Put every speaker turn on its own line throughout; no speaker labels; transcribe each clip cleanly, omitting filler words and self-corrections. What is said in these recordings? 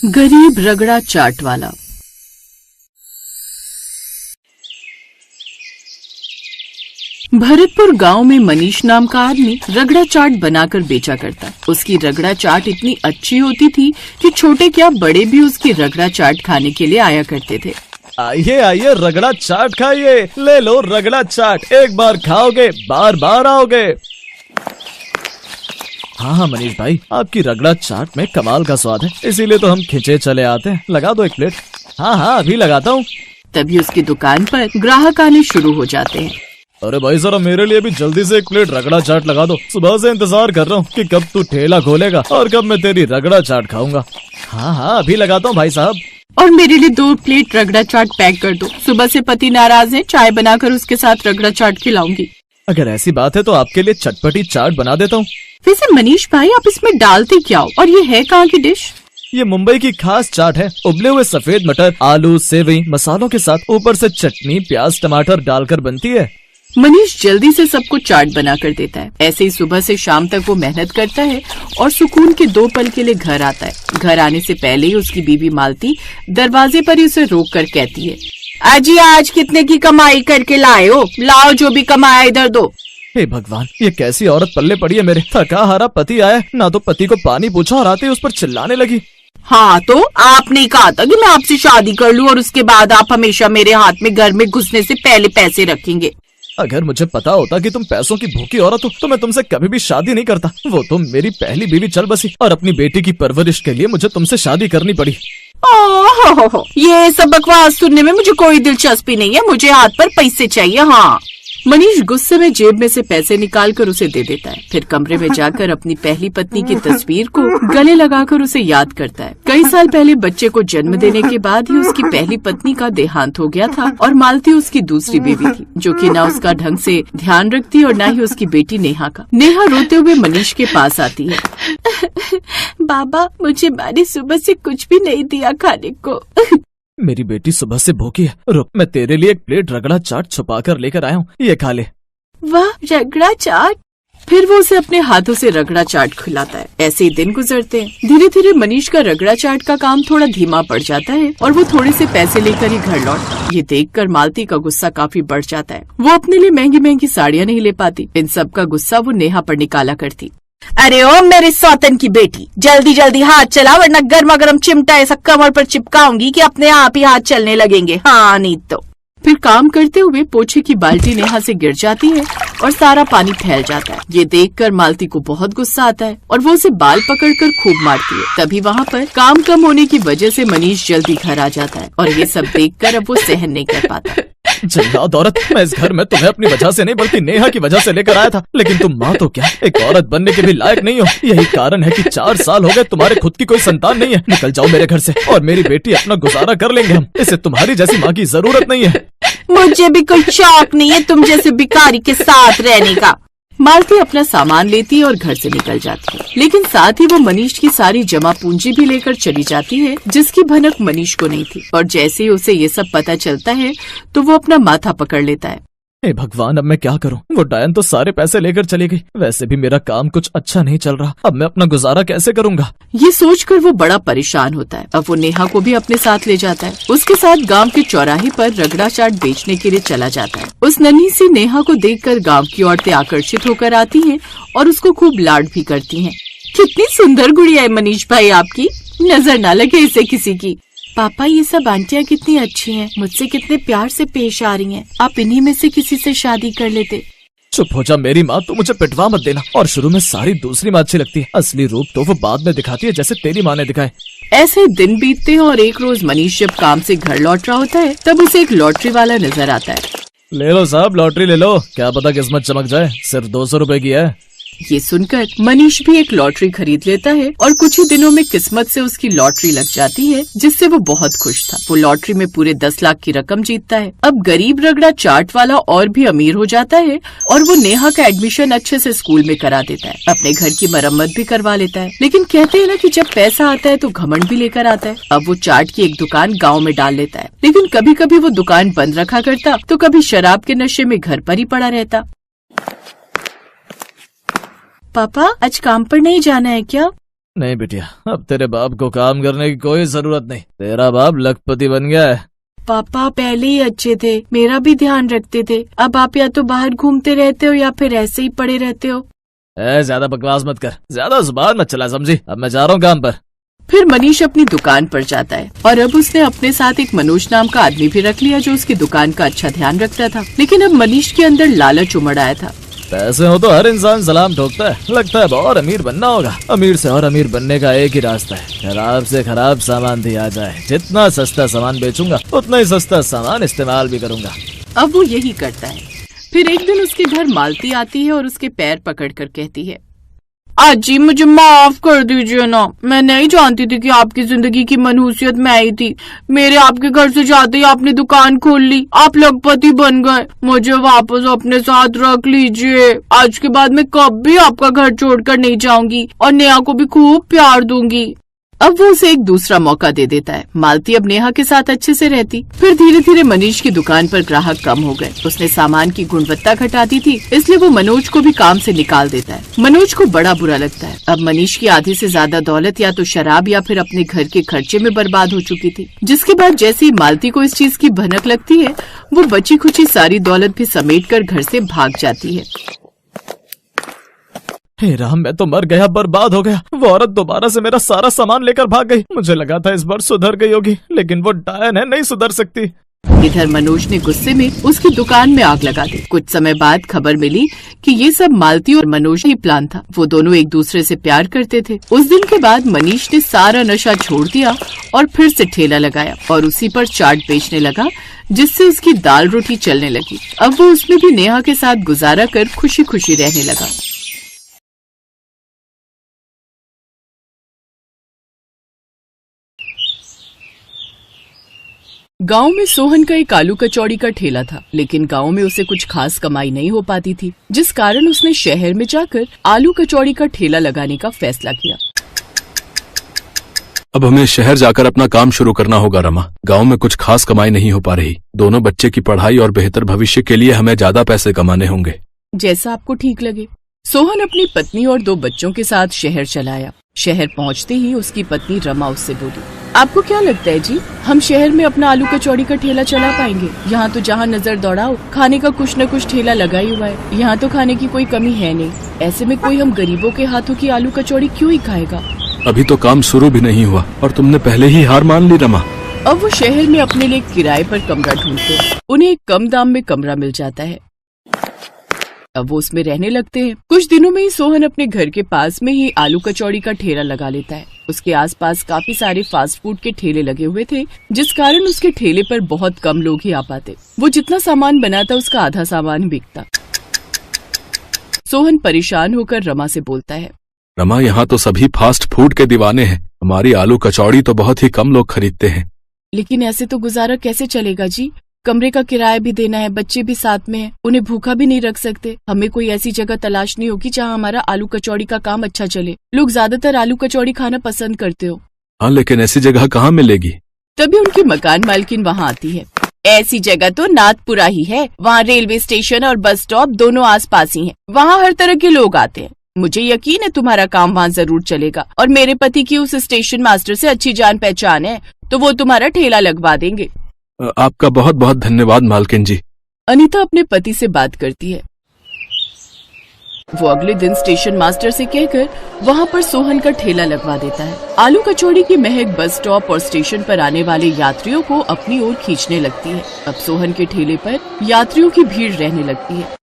गरीब रगड़ा चाट वाला। भरतपुर गांव में मनीष नाम का आदमी रगड़ा चाट बनाकर बेचा करता। उसकी रगड़ा चाट इतनी अच्छी होती थी कि छोटे क्या बड़े भी उसकी रगड़ा चाट खाने के लिए आया करते थे।
आइए आइए रगड़ा चाट खाइए, ले लो रगड़ा चाट, एक बार खाओगे बार बार आओगे। हाँ मनीष भाई, आपकी रगड़ा चाट में कमाल का स्वाद है, इसीलिए तो हम खिंचे चले आते हैं। लगा दो एक प्लेट। हाँ अभी लगाता हूँ।
तभी उसकी दुकान पर ग्राहक आने शुरू हो जाते हैं।
अरे भाई जरा मेरे लिए भी जल्दी से एक प्लेट रगड़ा चाट लगा दो, सुबह से इंतजार कर रहा हूँ कि कब तू ठेला खोलेगा और कब मैं तेरी रगड़ा चाट खाऊंगा। हाँ अभी लगाता हूँ भाई साहब।
और मेरे लिए 2 प्लेट रगड़ा चाट पैक कर दो, सुबह से पति नाराज है, चाय बनाकर उसके साथ रगड़ा चाट खिलाऊंगी।
अगर ऐसी बात है तो आपके लिए चटपटी चाट बना देता हूँ।
वैसे मनीष भाई आप इसमें डालते क्या हो, और ये है कहाँ की डिश?
ये मुंबई की खास चाट है। उबले हुए सफेद मटर, आलू, सेवई, मसालों के साथ ऊपर से चटनी, प्याज, टमाटर डालकर बनती है।
मनीष जल्दी से सबको चाट बना कर देता है। ऐसे ही सुबह से शाम तक वो मेहनत करता है और सुकून के 2 पल के लिए घर आता है। घर आने से पहले ही उसकी बीवी मालती दरवाजे पर ही उसे रोक कर कहती है, अजी आज कितने की कमाई करके लाए हो? लाओ जो भी कमाया इधर दो।
हे भगवान, ये कैसी औरत पल्ले पड़ी है मेरे। थका हारा पति आया, ना तो पति को पानी पूछा और आते ही उस पर चिल्लाने लगी।
हाँ तो आपने कहा था कि मैं आपसे शादी कर लूं और उसके बाद आप हमेशा मेरे हाथ में घर में घुसने से पहले पैसे रखेंगे।
अगर मुझे पता होता कि तुम पैसों की भूखी औरत हो तो मैं तुमसे कभी भी शादी नहीं करता। वो तुम मेरी पहली बीवी चल बसी और अपनी बेटी की परवरिश के लिए मुझे तुमसे शादी करनी पड़ी।
ओह ये सब बकवास सुनने में मुझे कोई दिलचस्पी नहीं है, मुझे हाथ पर पैसे चाहिए। हाँ। मनीष गुस्से में जेब में से पैसे निकालकर उसे दे देता है। फिर कमरे में जाकर अपनी पहली पत्नी की तस्वीर को गले लगाकर उसे याद करता है। कई साल पहले बच्चे को जन्म देने के बाद ही उसकी पहली पत्नी का देहांत हो गया था और मालती उसकी दूसरी बीवी थी, जो कि न उसका ढंग से ध्यान रखती और न ही उसकी बेटी नेहा का। नेहा रोते हुए मनीष के पास आती है। बाबा मुझे मैंने सुबह से कुछ भी नहीं दिया खाने को।
मेरी बेटी सुबह से भूखी है, रुक मैं तेरे लिए एक प्लेट रगड़ा चाट छुपा कर लेकर आया हूँ, ये खा ले।
वाह रगड़ा चाट। फिर वो उसे अपने हाथों से रगड़ा चाट खिलाता है। ऐसे ही दिन गुजरते हैं। धीरे धीरे मनीष का रगड़ा चाट का काम थोड़ा धीमा पड़ जाता है और वो थोड़े से पैसे लेकर ही घर लौटता है। ये देखकर मालती का गुस्सा काफी बढ़ जाता है। वो अपने लिए महंगी महंगी साड़ियाँ नहीं ले पाती। इन सब का गुस्सा वो नेहा पर निकाला करती। अरे ओ मेरे सौतन की बेटी, जल्दी जल्दी हाथ चला वरना गर्मा गर्म चिमटा ऐसा कमर पर चिपकाऊंगी कि अपने आप ही हाथ चलने लगेंगे। हाँ नहीं तो। फिर काम करते हुए पोछे की बाल्टी नेहा से गिर जाती है और सारा पानी फैल जाता है। ये देखकर मालती को बहुत गुस्सा आता है और वो उसे बाल पकड़कर खूब मारती है। तभी वहाँ पर काम कम होने की वजह से मनीष जल्दी घर आ जाता है और ये सब देखकर अब वो सहन नहीं कर पाता।
जल्लाद औरत, मैं इस घर में तुम्हें अपनी वजह से नहीं बल्कि नेहा की वजह से लेकर आया था, लेकिन तुम माँ तो क्या एक औरत बनने के भी लायक नहीं हो। यही कारण है कि 4 साल हो गए तुम्हारे खुद की कोई संतान नहीं है। निकल जाओ मेरे घर से और मेरी बेटी अपना गुजारा कर लेंगे हम। इसे तुम्हारी जैसी माँ की जरूरत नहीं है।
मुझे भी कोई शौक नहीं है तुम जैसे भिखारी के साथ रहने का। मालती अपना सामान लेती है और घर से निकल जाती है, लेकिन साथ ही वो मनीष की सारी जमा पूंजी भी लेकर चली जाती है, जिसकी भनक मनीष को नहीं थी। और जैसे ही उसे ये सब पता चलता है तो वो अपना माथा पकड़ लेता है।
हे भगवान, अब मैं क्या करूं? वो डायन तो सारे पैसे लेकर चली गई। वैसे भी मेरा काम कुछ अच्छा नहीं चल रहा, अब मैं अपना गुजारा कैसे करूंगा?
ये सोचकर वो बड़ा परेशान होता है। अब वो नेहा को भी अपने साथ ले जाता है। उसके साथ गांव के चौराहे पर रगड़ा चाट बेचने के लिए चला जाता है। उस नन्ही सी नेहा को देखकर गांव की औरतें आकर्षित होकर आती हैं और उसको खूब लाड भी करती हैं। कितनी सुंदर गुड़िया है मनीष भाई आपकी, नजर न लगे इसे किसी की। पापा ये सब आंटियाँ कितनी अच्छी हैं, मुझसे कितने प्यार से पेश आ रही हैं। आप इन्हीं में से किसी से शादी कर लेते।
चुप हो जा मेरी माँ, तू मुझे पिटवा मत देना। और शुरू में सारी दूसरी माँ अच्छी लगती है, असली रूप तो वो बाद में दिखाती है जैसे तेरी माँ ने दिखाए।
ऐसे दिन बीतते हैं और एक रोज मनीष जब काम से घर लौट रहा होता है तब उसे एक लॉटरी वाला नजर आता है।
ले लो साहब लॉटरी ले लो, क्या पता किस्मत चमक जाए। सिर्फ 200 रुपए की है।
ये सुनकर मनीष भी एक लॉटरी खरीद लेता है और कुछ ही दिनों में किस्मत से उसकी लॉटरी लग जाती है, जिससे वो बहुत खुश था। वो लॉटरी में पूरे 10 लाख की रकम जीतता है। अब गरीब रगड़ा चाट वाला और भी अमीर हो जाता है और वो नेहा का एडमिशन अच्छे से स्कूल में करा देता है। अपने घर की मरम्मत भी करवा लेता है। लेकिन कहते हैं ना कि जब पैसा आता है तो घमंड भी लेकर आता है। अब वो चाट की एक दुकान गाँव में डाल लेता है, लेकिन कभी कभी वो दुकान बंद रखा करता तो कभी शराब के नशे में घर पर ही पड़ा रहता। पापा आज काम पर नहीं जाना है क्या?
नहीं बिटिया, अब तेरे बाप को काम करने की कोई जरूरत नहीं। तेरा बाप लखपति बन गया है।
पापा पहले ही अच्छे थे, मेरा भी ध्यान रखते थे। अब आप या तो बाहर घूमते रहते हो या फिर ऐसे ही पड़े रहते हो।
ज्यादा बकवास मत कर, ज्यादा जुबान मत चला, समझी? अब मैं जा रहा हूँ काम पर।
फिर मनीष अपनी दुकान पर जाता है और अब उसने अपने साथ एक मनोज नाम का आदमी भी रख लिया जो उसकी दुकान का अच्छा ध्यान रखता था। लेकिन अब मनीष के अंदर लालच उमड़ आया था।
पैसे हो तो हर इंसान सलाम ठोकता है। लगता है बहुत अमीर बनना होगा। अमीर से और अमीर बनने का एक ही रास्ता है, खराब से खराब सामान दिया जाए। जितना सस्ता सामान बेचूंगा उतना ही सस्ता सामान इस्तेमाल भी करूंगा।
अब वो यही करता है। फिर एक दिन उसके घर मालती आती है और उसके पैर पकड़कर कहती है, आजी मुझे माफ कर दीजिए ना, मैं नहीं जानती थी कि आपकी जिंदगी की मनहूसियत मैं ही थी। मेरे आपके घर से जाते ही आपने दुकान खोल ली, आप लखपति बन गए। मुझे वापस अपने साथ रख लीजिए। आज के बाद मैं कभी आपका घर छोड़कर नहीं जाऊंगी और नेहा को भी खूब प्यार दूंगी। अब वो उसे एक दूसरा मौका दे देता है। मालती अब नेहा के साथ अच्छे से रहती। फिर धीरे धीरे मनीष की दुकान पर ग्राहक कम हो गए। उसने सामान की गुणवत्ता घटा दी थी, इसलिए वो मनोज को भी काम से निकाल देता है। मनोज को बड़ा बुरा लगता है। अब मनीष की आधी से ज्यादा दौलत या तो शराब या फिर अपने घर के खर्चे में बर्बाद हो चुकी थी। जिसके बाद जैसे ही मालती को इस चीज की भनक लगती है, वो बची खुची सारी दौलत भी समेट कर घर से भाग जाती है।
हे राम, मैं तो मर गया, बर्बाद हो गया। वो औरत दोबारा से मेरा सारा सामान लेकर भाग गई। मुझे लगा था इस बार सुधर गई होगी, लेकिन वो डायन है, नहीं सुधर सकती।
इधर मनोज ने गुस्से में उसकी दुकान में आग लगा दी। कुछ समय बाद खबर मिली कि ये सब मालती और मनोज ही प्लान था। वो दोनों एक दूसरे से प्यार करते थे। उस दिन के बाद मनीष ने सारा नशा छोड़ दिया और फिर से ठेला लगाया और उसी पर चाट बेचने लगा, जिससे उसकी दाल रोटी चलने लगी। अब वो उसमें भी नेहा के साथ गुजारा कर खुशी खुशी रहने लगा। गांव में सोहन का एक आलू कचौड़ी का ठेला था, लेकिन गांव में उसे कुछ खास कमाई नहीं हो पाती थी, जिस कारण उसने शहर में जाकर आलू कचौड़ी का ठेला लगाने का फैसला किया।
अब हमें शहर जाकर अपना काम शुरू करना होगा रमा। गांव में कुछ खास कमाई नहीं हो पा रही। दोनों बच्चे की पढ़ाई और बेहतर भविष्य के लिए हमें ज्यादा पैसे कमाने होंगे।
जैसा आपको ठीक लगे। सोहन अपनी पत्नी और 2 बच्चों के साथ शहर चला आया। शहर पहुंचते ही उसकी पत्नी रमा उससे बोली, आपको क्या लगता है जी, हम शहर में अपना आलू कचौड़ी का ठेला चला पाएंगे? यहाँ तो जहाँ नजर दौड़ाओ खाने का कुछ न कुछ ठेला लगा ही हुआ है। यहाँ तो खाने की कोई कमी है नहीं। ऐसे में कोई हम गरीबों के हाथों की आलू कचौड़ी क्यों ही खाएगा?
अभी तो काम शुरू भी नहीं हुआ और तुमने पहले ही हार मान ली रमा।
अब वो शहर में अपने लिए किराए पर कमरा ढूंढते हैं। उन्हें एक कम दाम में कमरा मिल जाता है। अब वो उसमें रहने लगते हैं। कुछ दिनों में ही सोहन अपने घर के पास में ही आलू कचौड़ी का ठेला लगा लेता है। उसके आसपास काफी सारे फास्ट फूड के ठेले लगे हुए थे, जिस कारण उसके ठेले पर बहुत कम लोग ही आ पाते। वो जितना सामान बनाता उसका आधा सामान बिकता। सोहन परेशान होकर रमा से बोलता है,
रमा, यहाँ तो सभी फास्ट फूड के दीवाने हैं। हमारी आलू कचौड़ी तो बहुत ही कम लोग खरीदते हैं।
लेकिन ऐसे तो गुजारा कैसे चलेगा जी? कमरे का किराया भी देना है, बच्चे भी साथ में हैं, उन्हें भूखा भी नहीं रख सकते। हमें कोई ऐसी जगह तलाशनी होगी जहाँ हमारा आलू कचौड़ी का काम अच्छा चले। लोग ज्यादातर आलू कचौड़ी खाना पसंद करते हो।
हाँ, लेकिन ऐसी जगह कहाँ मिलेगी?
तभी उनकी मकान मालकिन वहाँ आती है। ऐसी जगह तो नाथपुरा ही है। वहाँ रेलवे स्टेशन और बस स्टॉप दोनों आसपास ही हैं। वहाँ हर तरह के लोग आते हैं। मुझे यकीन है तुम्हारा काम वहाँ जरूर चलेगा। और मेरे पति की उस स्टेशन मास्टर से अच्छी जान पहचान है, तो वो तुम्हारा ठेला लगवा देंगे।
आपका बहुत बहुत धन्यवाद मालकिन जी।
अनीता अपने पति से बात करती है। वो अगले दिन स्टेशन मास्टर से कहकर वहाँ पर सोहन का ठेला लगवा देता है। आलू कचौड़ी की महक बस स्टॉप और स्टेशन पर आने वाले यात्रियों को अपनी ओर खींचने लगती है। अब सोहन के ठेले पर यात्रियों की भीड़ रहने लगती है।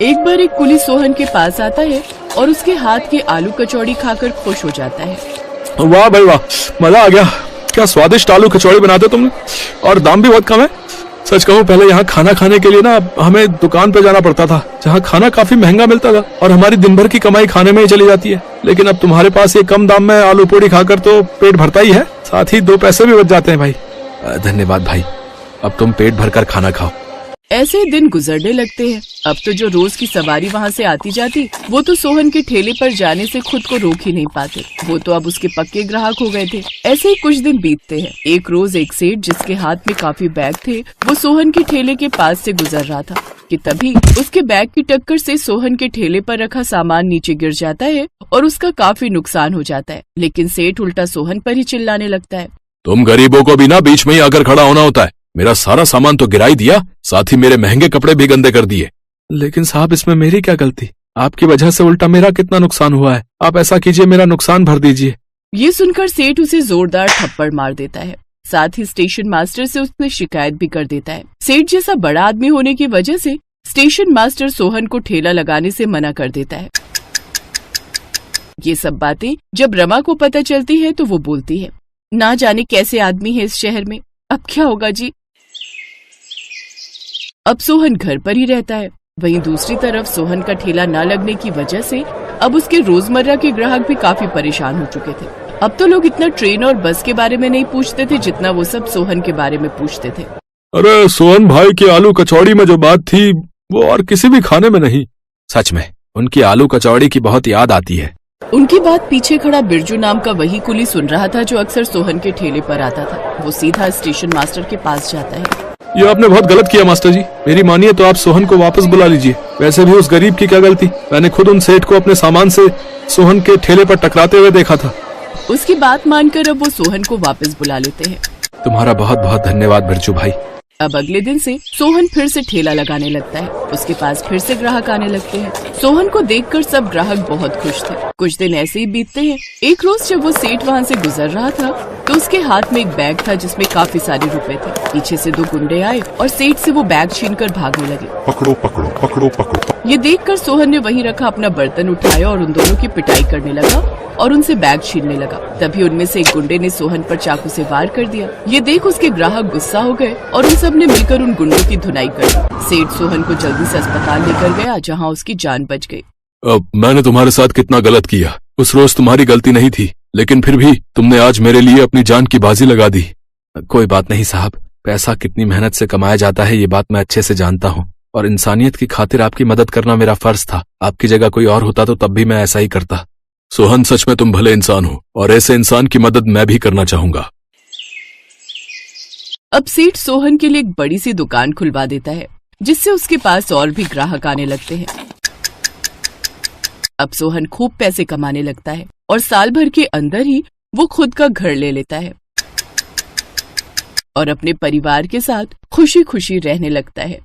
एक बार एक कुली सोहन के पास आता है और उसके हाथ की आलू कचौड़ी खाकर खुश हो जाता है।
वाह भाई वाह, मजा आ गया। क्या स्वादिष्ट आलू कचौड़ी बनाते हो तुमने, और दाम भी बहुत कम है। सच कहूँ, पहले यहाँ खाना खाने के लिए ना हमें दुकान पे जाना पड़ता था, जहाँ खाना काफी महंगा मिलता था और हमारी दिन भर की कमाई खाने में ही चली जाती है। लेकिन अब तुम्हारे पास ये कम दाम में आलू पूड़ी खाकर तो पेट भरता ही है, साथ ही 2 पैसे भी बच जाते हैं भाई। धन्यवाद भाई, अब तुम पेट भरकर खाना खाओ।
ऐसे ही दिन गुजरने लगते हैं। अब तो जो रोज की सवारी वहाँ से आती जाती, वो तो सोहन के ठेले पर जाने से खुद को रोक ही नहीं पाते। वो तो अब उसके पक्के ग्राहक हो गए थे। ऐसे ही कुछ दिन बीतते हैं। एक रोज एक सेठ जिसके हाथ में काफी बैग थे, वो सोहन के ठेले के पास से गुजर रहा था कि तभी उसके बैग की टक्कर से सोहन के ठेले पर रखा सामान नीचे गिर जाता है और उसका काफी नुकसान हो जाता है। लेकिन सेठ उल्टा सोहन पर ही चिल्लाने लगता है।
तुम गरीबों को भी ना बीच में ही आकर खड़ा होना होता है। मेरा सारा सामान तो गिरा ही दिया, साथ ही मेरे महंगे कपड़े भी गंदे कर दिए। लेकिन साहब, इसमें मेरी क्या गलती? आपकी वजह से उल्टा मेरा कितना नुकसान हुआ है। आप ऐसा कीजिए, मेरा नुकसान भर दीजिए।
ये सुनकर सेठ उसे जोरदार थप्पड़ मार देता है। साथ ही स्टेशन मास्टर से उसने शिकायत भी कर देता है। सेठ जैसा बड़ा आदमी होने की वजह से स्टेशन मास्टर सोहन को ठेला लगाने से मना कर देता है। ये सब बातें जब रमा को पता चलती है तो वो बोलती है, ना जाने कैसे आदमी है इस शहर में, अब क्या होगा जी। अब सोहन घर पर ही रहता है। वहीं दूसरी तरफ सोहन का ठेला न लगने की वजह से अब उसके रोजमर्रा के ग्राहक भी काफी परेशान हो चुके थे। अब तो लोग इतना ट्रेन और बस के बारे में नहीं पूछते थे जितना वो सब सोहन के बारे में पूछते थे।
अरे सोहन भाई की आलू कचौड़ी में जो बात थी वो और किसी भी खाने में नहीं। सच में उनकी आलू कचौड़ी की बहुत याद आती है।
उनकी बात पीछे खड़ा बिरजू नाम का वही कुली सुन रहा था जो अक्सर सोहन के ठेले पर आता था। वो सीधा स्टेशन मास्टर के पास जाता है।
ये आपने बहुत गलत किया मास्टर जी। मेरी मानिए तो आप सोहन को वापस बुला लीजिए। वैसे भी उस गरीब की क्या गलती? मैंने खुद उन सेठ को अपने सामान से सोहन के ठेले पर टकराते हुए देखा था।
उसकी बात मानकर अब वो सोहन को वापस बुला लेते हैं।
तुम्हारा बहुत बहुत धन्यवाद बिरजू भाई।
अब अगले दिन से सोहन फिर से ठेला लगाने लगता है। उसके पास फिर से ग्राहक आने लगते हैं। सोहन को देखकर सब ग्राहक बहुत खुश थे। कुछ दिन ऐसे ही बीतते हैं। एक रोज जब वो सेठ वहाँ से गुजर रहा था तो उसके हाथ में एक बैग था जिसमें काफी सारे रुपए थे। पीछे से 2 गुंडे आए और सेठ से वो बैग छीनकर भागने लगे।
पकड़ो पकड़ो पकड़ो पकड़ो।
ये देखकर सोहन ने वहीं रखा अपना बर्तन उठाया और उन दोनों की पिटाई करने लगा और उनसे बैग छीनने लगा। तभी उनमें से एक गुंडे ने सोहन पर चाकू से वार कर दिया। ये देख उसके ग्राहक गुस्सा हो गए और उन सब ने मिलकर उन गुंडों की धुनाई कर दी। सेठ सोहन को जल्दी से अस्पताल लेकर गया जहाँ उसकी जान बच गई।
अब मैंने तुम्हारे साथ कितना गलत किया। उस रोज तुम्हारी गलती नहीं थी, लेकिन फिर भी तुमने आज मेरे लिए अपनी जान की बाजी लगा दी। कोई बात नहीं साहब, पैसा कितनी मेहनत से कमाया जाता है ये बात मैं अच्छे से जानता हूँ और इंसानियत की खातिर आपकी मदद करना मेरा फर्ज था। आपकी जगह कोई और होता तो तब भी मैं ऐसा ही करता। सोहन, सच में तुम भले इंसान हो और ऐसे इंसान की मदद मैं भी करना चाहूंगा।
अब सेठ सोहन के लिए एक बड़ी सी दुकान खुलवा देता है जिससे उसके पास और भी ग्राहक आने लगते हैं। अब सोहन खूब पैसे कमाने लगता है और साल भर के अंदर ही वो खुद का घर ले लेता है और अपने परिवार के साथ खुशी खुशी रहने लगता है।